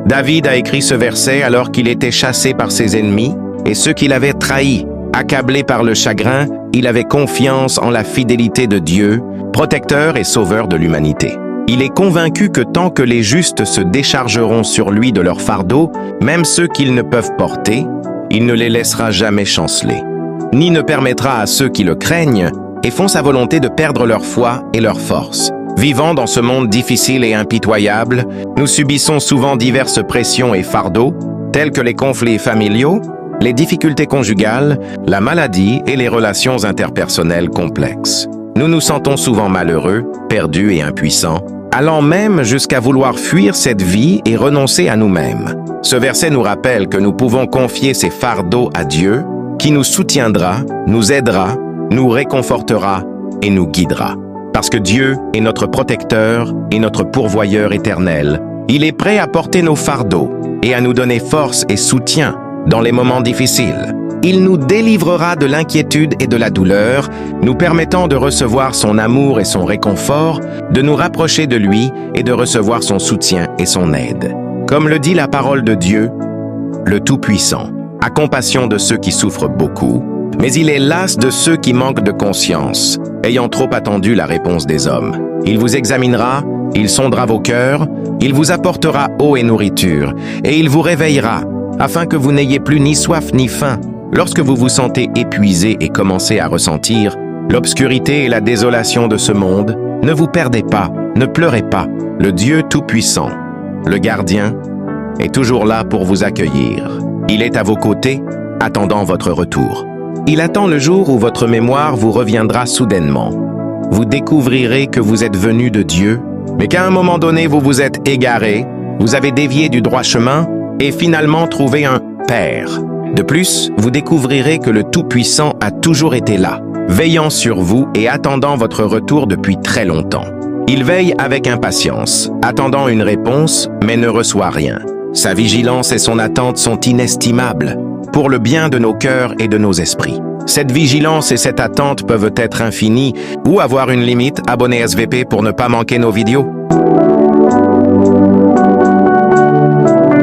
David a écrit ce verset alors qu'il était chassé par ses ennemis et ceux qui l'avaient trahi. Accablé par le chagrin, il avait confiance en la fidélité de Dieu, protecteur et sauveur de l'humanité. Il est convaincu que tant que les justes se déchargeront sur lui de leur fardeau, même ceux qu'ils ne peuvent porter, il ne les laissera jamais chanceler, ni ne permettra à ceux qui le craignent et font sa volonté de perdre leur foi et leur force. Vivant dans ce monde difficile et impitoyable, nous subissons souvent diverses pressions et fardeaux, tels que les conflits familiaux, les difficultés conjugales, la maladie et les relations interpersonnelles complexes. Nous nous sentons souvent malheureux, perdus et impuissants, allant même jusqu'à vouloir fuir cette vie et renoncer à nous-mêmes. Ce verset nous rappelle que nous pouvons confier ces fardeaux à Dieu, qui nous soutiendra, nous aidera, nous réconfortera et nous guidera. Parce que Dieu est notre protecteur et notre pourvoyeur éternel. Il est prêt à porter nos fardeaux et à nous donner force et soutien dans les moments difficiles. Il nous délivrera de l'inquiétude et de la douleur, nous permettant de recevoir son amour et son réconfort, de nous rapprocher de lui et de recevoir son soutien et son aide. Comme le dit la parole de Dieu, le Tout-Puissant a compassion de ceux qui souffrent beaucoup, mais il est las de ceux qui manquent de conscience, ayant trop attendu la réponse des hommes. Il vous examinera, il sondera vos cœurs, il vous apportera eau et nourriture, et il vous réveillera, afin que vous n'ayez plus ni soif ni faim. Lorsque vous vous sentez épuisé et commencez à ressentir l'obscurité et la désolation de ce monde, ne vous perdez pas, ne pleurez pas. Le Dieu Tout-Puissant, le gardien, est toujours là pour vous accueillir. Il est à vos côtés, attendant votre retour. Il attend le jour où votre mémoire vous reviendra soudainement. Vous découvrirez que vous êtes venu de Dieu, mais qu'à un moment donné vous vous êtes égaré, vous avez dévié du droit chemin et finalement trouvé un Père. De plus, vous découvrirez que le Tout-Puissant a toujours été là, veillant sur vous et attendant votre retour depuis très longtemps. Il veille avec impatience, attendant une réponse, mais ne reçoit rien. Sa vigilance et son attente sont inestimables, pour le bien de nos cœurs et de nos esprits. Cette vigilance et cette attente peuvent être infinies ou avoir une limite. Abonnez SVP pour ne pas manquer nos vidéos.